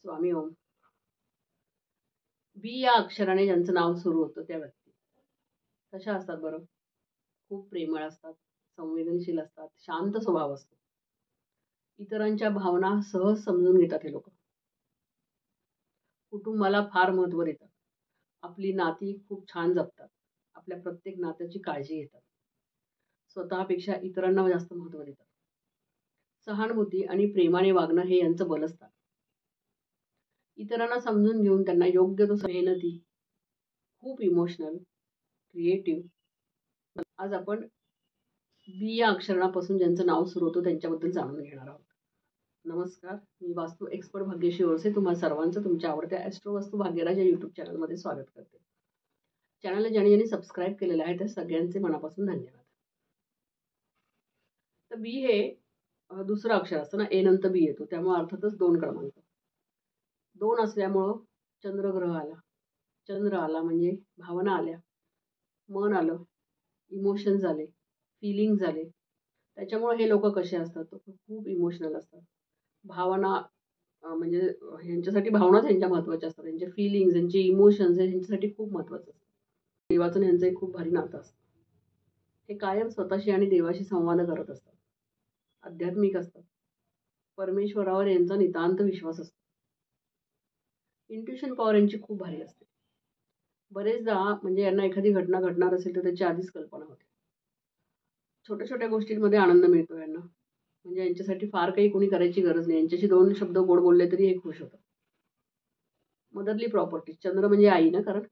स्वामी ओम. बी या अक्षराने ज्यांचं नाव सुरू होतं त्या व्यक्ती कशा असतात बरं? खूप प्रेमळ असतात, संवेदनशील असतात, शांत स्वभाव असतो. इतरांच्या भावना सहज समजून घेतात हे लोक. कुटुंबाला फार महत्त्व देतात. आपली नाती खूप छान जपतात. आपल्या प्रत्येक नात्याची काळजी घेतात. स्वतःपेक्षा इतरांना जास्त महत्त्व देतात. सहानुभूती आणि प्रेमाने वागणं हे यांचं बल असतं. इतरांना समजून घेऊन त्यांना योग्य तो मेहनती, खूप इमोशनल, क्रिएटिव्ह. आज आपण बी या अक्षरापासून ज्यांचं नाव सुरू होतं त्यांच्याबद्दल जाणून घेणार आहोत. नमस्कार, मी वास्तू एक्सपर्ट भाग्यश्री ओरसे तुम्हा सर्वांचं तुमच्या आवडत्या ॲस्ट्रो वास्तू भाग्यराज या यूट्यूब चॅनलमध्ये स्वागत करते. चॅनलला ज्यांनी सबस्क्राईब केलेलं आहे त्या सगळ्यांचे मनापासून धन्यवाद. तर बी हे दुसरं अक्षर असतं ना, ए नंतर बी येतो, त्यामुळे अर्थातच 2 क्रमांक. 2 असल्यामुळं चंद्रग्रह आला. चंद्र आला म्हणजे भावना आल्या, मन आलं, इमोशन्स आले, फीलिंग्ज आले. त्याच्यामुळे हे लोक कसे असतात तर खूप इमोशनल असतात. भावना म्हणजे ह्यांच्यासाठी भावनाच ह्यांच्या महत्त्वाच्या असतात. त्यांचे फीलिंग्ज, त्यांचे इमोशन्स हे ह्यांच्यासाठी खूप महत्त्वाचं असतं. देवाचं ह्यांचं एक खूप भारी नातं असतं. हे कायम स्वतःशी आणि देवाशी संवाद करत असतात. आध्यात्मिक असतात. परमेश्वरावर यांचा नितांत विश्वास असतो. इंट्युशन पॉवर यांची खूप भारी असते. बरेचदा म्हणजे यांना एखादी घटना घडणार असेल तर त्याची आधीच कल्पना होते. छोट्या छोट्या गोष्टींमध्ये आनंद मिळतो यांना. म्हणजे यांच्यासाठी फार काही कोणी करायची गरज नाही. यांच्याशी 2 शब्द गोड बोलले तरी हे खुश होतं. मदरली प्रॉपर्टी, चंद्र म्हणजे आई ना, कारण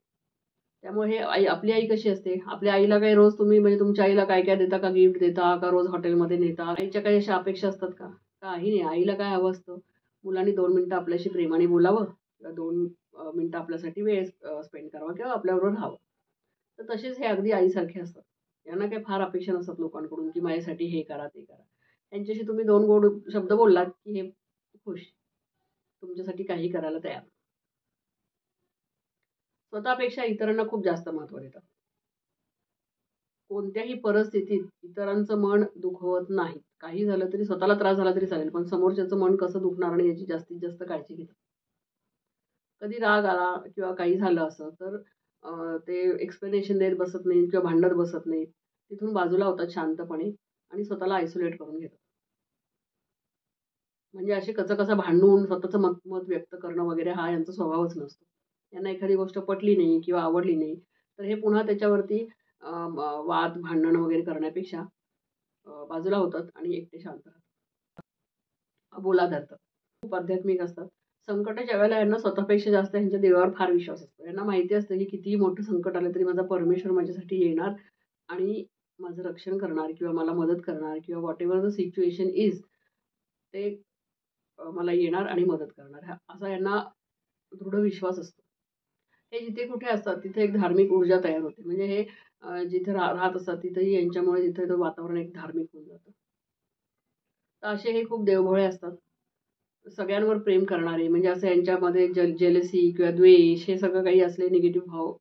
त्यामुळे हे आई, आपली आई कशी असते, आपल्या आईला काही रोज तुम्ही म्हणजे तुमच्या आईला काय काय देता का, गिफ्ट देता का, रोज हॉटेलमध्ये नेता? आईच्या काही अशा अपेक्षा असतात का? काही नाही. आईला काय हवं असतं, मुलांनी 2 मिनिटं आपल्याशी प्रेमाने बोलावं किंवा 2 मिनिटं आपल्यासाठी वेळ स्पेंड करावा किंवा आपल्याबरोबर राहावं. तर तसेच हे अगदी आईसारखे असतात. यांना काही फार अपेक्षा नसतात लोकांकडून की माझ्यासाठी हे करा ते करा. त्यांच्याशी तुम्ही 2 गोड शब्द बोललात की हे खुश, तुमच्यासाठी काही करायला तयार. स्वतःपेक्षा इतरांना खूप जास्त महत्त्व देतात. कोणत्याही परिस्थितीत इतरांचं मन दुखवत नाहीत. काही झालं तरी, स्वतःला त्रास झाला तरी चालेल, पण समोरच्याचं मन कसं दुखणार नाही याची जास्तीत जास्त काळजी घेतात. कधी राग आला किंवा काही झालं असं तर ते एक्सप्लेनेशन देत बसत नाहीत किंवा भांडत बसत नाहीत. तिथून बाजूला होतात शांतपणे आणि स्वतःला आयसोलेट करून घेतात. म्हणजे असे कचा भांडून स्वतःचं मत व्यक्त करणं वगैरे हा यांचा स्वभावच नसतो. यांना एखादी गोष्ट पटली नाही किंवा आवडली नाही तर हे पुन्हा त्याच्यावरती वाद, भांडण वगैरे करण्यापेक्षा बाजूला होतात आणि एकटे शांत राहतात. बोला धरतात. खूप आध्यात्मिक असतात. संकटाच्या वेळेला यांना स्वतःपेक्षा जास्त यांच्या देवावर फार विश्वास असतो. यांना माहिती असतं की कितीही मोठं संकट आलं तरी माझा परमेश्वर माझ्यासाठी येणार आणि माझं रक्षण करणार किंवा मला मदत करणार किंवा व्हॉटएव्हर द सिच्युएशन इज, ते मला येणार आणि मदत करणार, असा यांना दृढ विश्वास असतो. हे जिथे कुठे असतात तिथे एक धार्मिक ऊर्जा तयार होते. म्हणजे हे जिथे राहत असतात तिथेही यांच्यामुळे तिथे तो वातावरण एक धार्मिक होऊन जातं. तर असे हे खूप देवभोळे असतात. सगळ्यांवर प्रेम करणारे, म्हणजे असं यांच्यामध्ये जेलसी किंवा द्वेष हे सगळं काही असले निगेटिव्ह भाव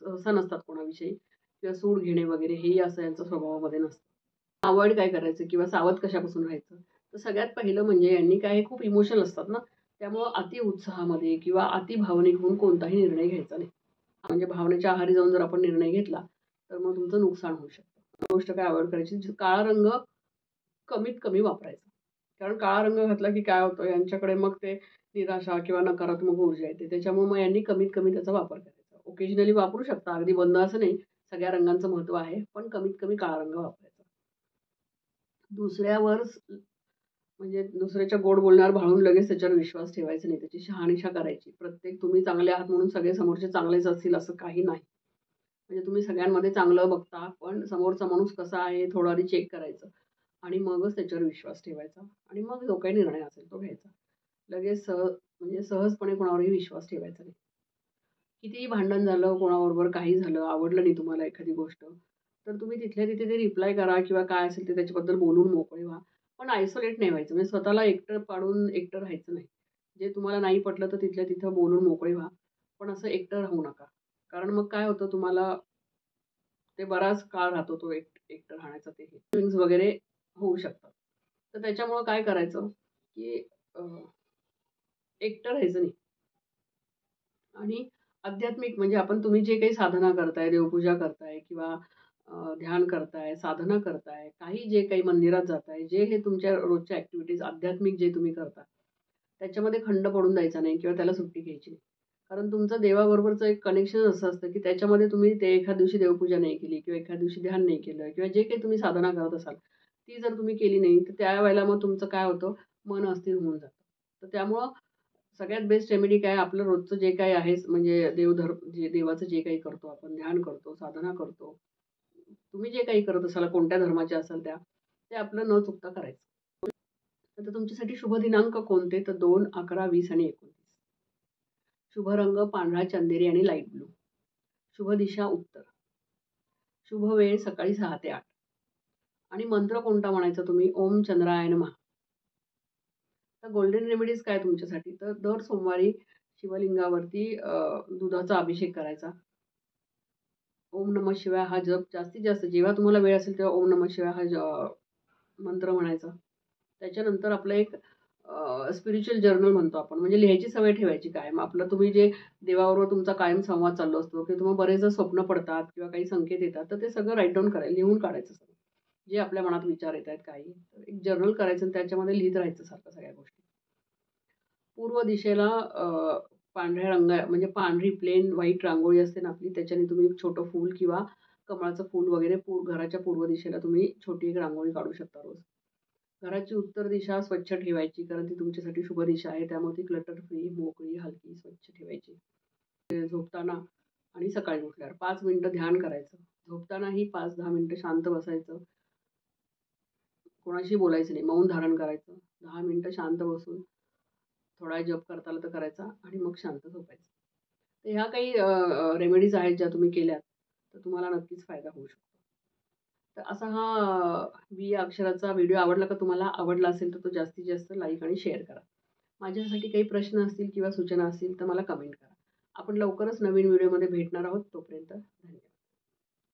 सहसा नसतात कोणाविषयी, किंवा सूड घेणे वगैरे हेही असं यांच्या स्वभावामध्ये नसतं. अवॉइड काय करायचं किंवा सावध कशापासून राहायचं, तर सगळ्यात पहिलं म्हणजे यांनी काय, हे खूप इमोशनल असतात ना, त्यामुळं अति उत्साहामध्ये किंवा अति भावनिक होऊन कोणताही निर्णय घ्यायचा नाही. म्हणजे भावनेच्या आहारी जाऊन जर आपण निर्णय घेतला तर मग तुमचं नुकसान होऊ शकतं. गोष्ट काय अवॉइड करायची, काळा रंग कमीत कमी वापरायचा. कारण काळा रंग घातला की काय होतं, यांच्याकडे मग ते निराशा किंवा नकारात्मक ऊर्जा येते. त्याच्यामुळे मग यांनी कमीत कमी त्याचा वापर करायचा. ओकेजनली वापरू शकता, अगदी बंद असं नाही. सगळ्या रंगांचं महत्त्व आहे, पण कमीत कमी काळा रंग वापरायचा. दुसऱ्यावर म्हणजे दुसऱ्याच्या गोड बोलण्यावर भाळून लगेच त्याच्यावर विश्वास ठेवायचा नाही. त्याची शहानिशा करायची. प्रत्येक तुम्ही चांगले आहात म्हणून सगळे समोरचे चांगलेच असतील असं काही नाही. म्हणजे तुम्ही सगळ्यांमध्ये चांगलं बघता, पण समोरचा माणूस कसा आहे हे थोडं आधी चेक करायचं आणि मगच त्याच्यावर विश्वास ठेवायचा आणि मग जो काही निर्णय असेल तो घ्यायचा. लगेच म्हणजे सहजपणे कोणावरही विश्वास ठेवायचा नाही. कितीही भांडण झालं, कोणाबरोबर काही झालं, आवडलं नाही तुम्हाला एखादी गोष्ट, तर तुम्ही तिथल्या तिथे ते रिप्लाय करा किंवा काय असेल ते त्याच्याबद्दल बोलून मोकळे व्हा. पण आयसोलेट नाही व्हायचं. म्हणजे स्वतःला एकटं पाडून एकटं राहायचं नाही. जे तुम्हाला नाही पटलं तर तिथल्या तिथं बोलून मोकळे व्हा. पण असं एकटं राहू नका. कारण मग काय होतं, तुम्हाला ते बराच काळ राहतो तो एकटं राहण्याचा, ते फीलिंग्स वगैरे होऊ शकतात. तर त्याच्यामुळं काय करायचं, की एकटं राहायचं नाही. आणि आध्यात्मिक म्हणजे तुम्ही जे काही साधना करताय, देवपूजा करताय किंवा ध्यान करताय, साधना करताय, काही जे काही मंदिरात जाताय, जे हे तुमच्या रोजच्या ॲक्टिव्हिटीज आध्यात्मिक जे तुम्ही करता, त्याच्यामध्ये खंड पडून द्यायचा नाही किंवा त्याला सुट्टी घ्यायची नाही. कारण तुमचं देवाबरोबरचं एक कनेक्शन असं असतं, की त्याच्यामध्ये तुम्ही ते एखाद दिवशी देवपूजा नाही केली किंवा एखाद दिवशी ध्यान नाही केलं किंवा जे काही तुम्ही साधना करत असाल, ती जर तुम्ही केली नाही, तर त्यावेळेला मग तुमचं काय होतं, मन अस्थिर होऊन जातं. तर त्यामुळं सगळ्यात बेस्ट रेमेडी काय आपलं रोजचं जे काही आहे म्हणजे देवधर्म जे देवाचं जे काही करतो आपण, ध्यान करतो, साधना करतो. तुम्ही जे काही करत असाल, कोणत्या धर्माचे असाल त्या, ते आपलं न चुकता करायचं. आता तुमच्यासाठी शुभ दिनांक कोणते? तर 2, 11, 20 आणि 29. शुभ रंग पांढरा, चंदेरी आणि लाईट ब्लू. शुभ दिशा उत्तर. शुभ वेळ सकाळी 6 ते 8. आणि मंत्र कोणता म्हणायचा तुम्ही? ओम चंद्राय नमः. तर गोल्डन रेमेडीज काय तुमच्यासाठी? तर दर सोमवारी शिवलिंगावरती दुधाचा अभिषेक करायचा. ओम नमः शिवाय हा जप जास्तीत जास्त जेव्हा तुम्हाला वेळ असेल तेव्हा ओम नमः शिवाय हा मंत्र म्हणायचा. त्याच्यानंतर आपलं एक स्पिरिच्युअल जर्नल म्हणतो आपण, म्हणजे लिहायची सवय ठेवायची कायम. आपलं तुम्ही जे देवाबरोबर तुमचा कायम संवाद चालू असतो, की तुम्हाला बरेचदा स्वप्न पडतात किंवा काही संकेत येतात, तर ते सगळं राईट डाऊन करायचं, लिहून काढायचं सगळं. जे आपल्या मनात विचार येत आहेत काही, तर एक जर्नल करायचं आणि त्याच्यामध्ये लिहित राहायचं सारखं सगळ्या गोष्टी. पूर्व दिशेला पांढऱ्या म्हणजे पांढरी प्लेन व्हाईट रांगोळी असते ना आपली, त्याच्याने तुम्ही एक छोटं फूल किंवा कमळाचं फूल वगैरे घराच्या पूर्व दिशेला तुम्ही छोटी एक रांगोळी काढू शकता रोज. घराची उत्तर दिशा स्वच्छ ठेवायची, कारण ती तुमच्यासाठी शुभ दिशा आहे. त्यामुळे ती क्लटर फ्री, मोकळी, हलकी, स्वच्छ ठेवायची. ते झोपताना आणि सकाळी उठल्यावर 5 मिनिटं ध्यान करायचं. झोपतानाही 5-10 मिनिटं शांत बसायचं. कोणाशी बोलायचं नाही, मौन धारण करायचं. 10 मिनिटं शांत बसून थोडा जप करता आला तर करायचा आणि मग शांत झोपायचं. तर ह्या काही रेमेडीज आहेत ज्या तुम्ही केल्यात, तर तुम्हाला नक्कीच फायदा होऊ शकतो. तर असा हा बी या अक्षराचा व्हिडिओ आवडला का तुम्हाला? आवडला असेल तर तो जास्तीत जास्त लाईक आणि शेअर करा. माझ्यासाठी काही प्रश्न असतील किंवा सूचना असतील तर मला कमेंट करा. आपण लवकरच नवीन व्हिडिओमध्ये भेटणार आहोत. तोपर्यंत धन्यवाद.